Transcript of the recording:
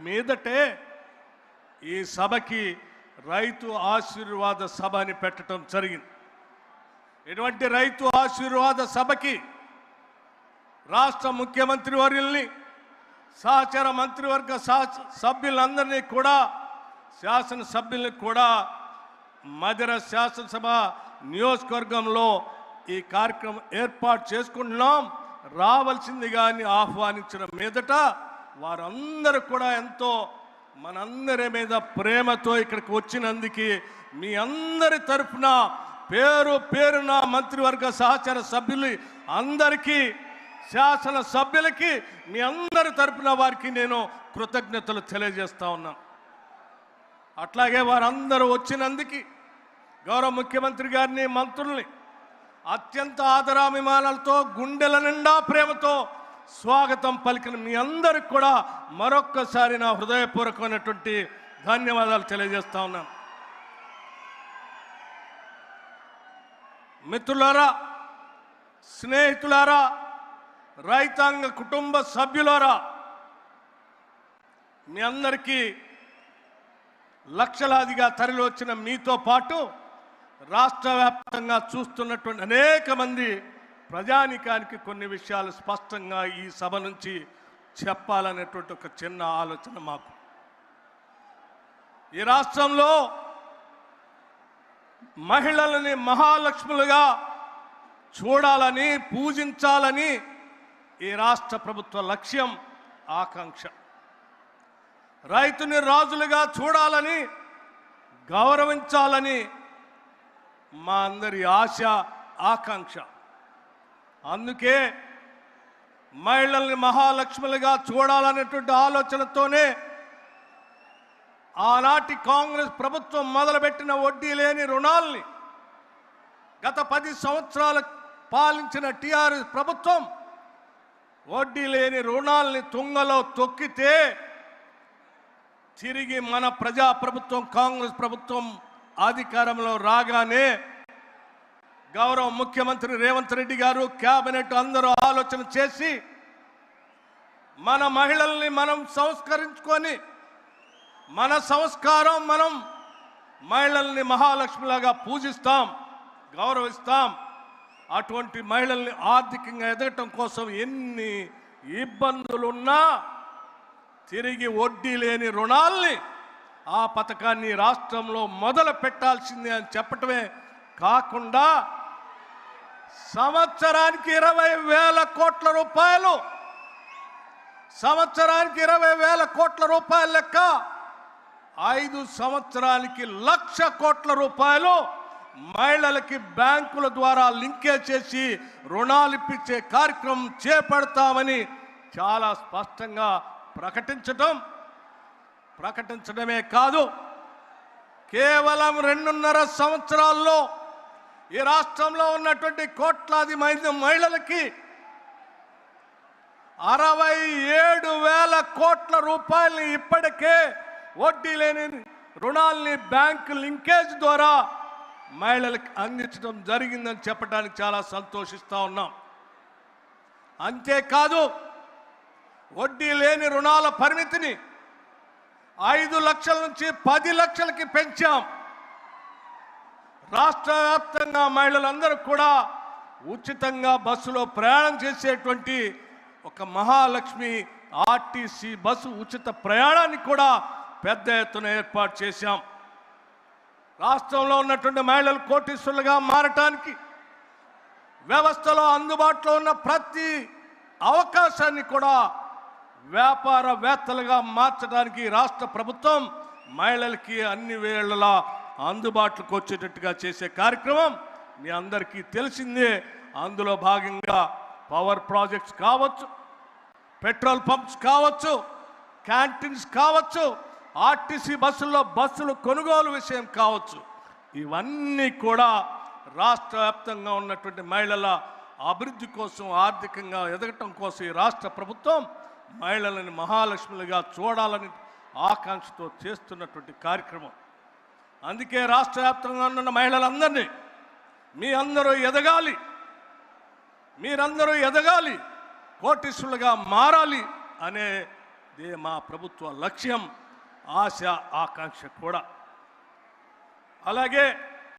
మీదటే ఈ సభకి రైతు ఆశీర్వాద సభ అని పెట్టడం జరిగింది. ఇటువంటి రైతు ఆశీర్వాద సభకి రాష్ట్ర ముఖ్యమంత్రి వర్యుల్ని, సహచర మంత్రివర్గ సభ్యులందరినీ కూడా, శాసనసభ్యుల్ని కూడా మధిర శాసనసభ నియోజకవర్గంలో ఈ కార్యక్రమం ఏర్పాటు చేసుకుంటున్నాం. రావాల్సిందిగా ఆహ్వానించిన మీదట వారందరూ కూడా ఎంతో మనందరి మీద ప్రేమతో ఇక్కడికి వచ్చినందుకు మీ అందరి తరఫున పేరు పేరున మంత్రివర్గ సహచర సభ్యులు అందరికీ, శాసన సభ్యులకి మీ అందరి తరఫున వారికి నేను కృతజ్ఞతలు తెలియజేస్తా ఉన్నాను. అట్లాగే వారందరూ వచ్చినందుకు గౌరవ ముఖ్యమంత్రి గారిని, మంత్రుల్ని అత్యంత ఆదరాభిమానాలతో, గుండెల నిండా ప్రేమతో స్వాగతం పలికిన మీ అందరికి కూడా మరొక్కసారి నా హృదయపూర్వకమైనటువంటి ధన్యవాదాలు తెలియజేస్తా ఉన్నాను. మిత్రులారా, స్నేహితులారా, రైతాంగ కుటుంబ సభ్యులారా, మీ అందరికీ లక్షలాదిగా తరలి వచ్చిన మీతో పాటు రాష్ట్ర వ్యాప్తంగా చూస్తున్నటువంటి అనేక మంది ప్రజానికానికి కొన్ని విషయాలు స్పష్టంగా ఈ సభ నుంచి చెప్పాలనేటువంటి ఒక చిన్న ఆలోచన మాకు. ఈ రాష్ట్రంలో మహిళలని మహాలక్ష్ములుగా చూడాలని, పూజించాలని ఈ రాష్ట్ర ప్రభుత్వ లక్ష్యం, ఆకాంక్ష. రైతుని రాజులుగా చూడాలని, గౌరవించాలని మా అందరి ఆశ, ఆకాంక్ష. అందుకే మహిళల్ని మహాలక్ష్ములుగా చూడాలనేటువంటి ఆలోచనతోనే ఆనాటి కాంగ్రెస్ ప్రభుత్వం మొదలుపెట్టిన వడ్డీ లేని రుణాల్ని గత 10 సంవత్సరాలు పాలించిన టీఆర్ఎస్ ప్రభుత్వం వడ్డీ లేని రుణాల్ని తుంగలో తొక్కితే తిరిగి మన ప్రజాప్రభుత్వం, కాంగ్రెస్ ప్రభుత్వం అధికారంలో రాగానే గౌరవ ముఖ్యమంత్రి రేవంత్ రెడ్డి గారు, కేబినెట్ అందరూ ఆలోచన చేసి మన మహిళల్ని మనం సంస్కరించుకొని, మన సంస్కారం, మనం మహిళల్ని మహాలక్ష్మిలాగా పూజిస్తాం, గౌరవిస్తాం. అటువంటి మహిళల్ని ఆర్థికంగా ఎదగటం కోసం ఎన్ని ఇబ్బందులున్నా తిరిగి వడ్డీ లేని రుణాల్ని, ఆ పథకాన్ని రాష్ట్రంలో మొదలు పెట్టాల్సిందే అని చెప్పటమే కాకుండా సంవత్సరానికి 20,000 కోట్ల రూపాయలు, సంవత్సరానికి 20,000 కోట్ల రూపాయల లెక్క 5 సంవత్సరాలకి 1,00,000 కోట్ల రూపాయలు మహిళలకి బ్యాంకుల ద్వారా లింకేజ్ చేసి రుణాలు ఇప్పించే కార్యక్రమం చేపడతామని చాలా స్పష్టంగా ప్రకటించడమే కాదు, కేవలం 2.5 సంవత్సరాల్లో ఈ రాష్ట్రంలో ఉన్నటువంటి కోట్లాది మంది మహిళలకి 67,000 కోట్ల రూపాయలని ఇప్పటికే వడ్డీ లేని రుణాల్ని బ్యాంకు లింకేజ్ ద్వారా మహిళలకు అందించడం జరిగిందని చెప్పడానికి చాలా సంతోషిస్తూ ఉన్నాం. అంతేకాదు, వడ్డీ లేని రుణాల పరిమితిని 5 లక్షల నుంచి 10 లక్షలకి పెంచాం. రాష్ట్ర వ్యాప్తంగా మహిళలందరూ కూడా ఉచితంగా బస్సులో ప్రయాణం చేసేటువంటి ఒక మహాలక్ష్మి ఆర్టీసీ బస్సు ఉచిత ప్రయాణాన్ని కూడా పెద్ద ఎత్తున ఏర్పాటు చేశాం. రాష్ట్రంలో ఉన్నటువంటి మహిళలు కోటీశ్వరులుగా మారటానికి వ్యవస్థలో అందుబాటులో ఉన్న ప్రతి అవకాశాన్ని కూడా వ్యాపారవేత్తలుగా మార్చడానికి రాష్ట్ర ప్రభుత్వం మహిళలకి అన్ని వేళలా అందుబాటులోకి వచ్చేటట్టుగా చేసే కార్యక్రమం మీ అందరికీ తెలిసిందే. అందులో భాగంగా పవర్ ప్రాజెక్ట్స్ కావచ్చు, పెట్రోల్ పంప్స్ కావచ్చు, క్యాంటీన్స్ కావచ్చు, ఆర్టీసీ బస్సులు కొనుగోలు విషయం కావచ్చు, ఇవన్నీ కూడా రాష్ట్ర వ్యాప్తంగా ఉన్నటువంటి మహిళల అభివృద్ధి కోసం, ఆర్థికంగా ఎదగటం కోసం ఈ రాష్ట్ర ప్రభుత్వం మహిళలని మహాలక్ష్ములుగా చూడాలని ఆకాంక్షతో చేస్తున్నటువంటి కార్యక్రమం. అందుకే రాష్ట్ర వ్యాప్తంగా ఉన్న మహిళలందరినీ మీరందరూ ఎదగాలి, కోటీశ్వరులుగా మారాలి అనే ఇదే మా ప్రభుత్వ లక్ష్యం, ఆశ, ఆకాంక్ష కూడా. అలాగే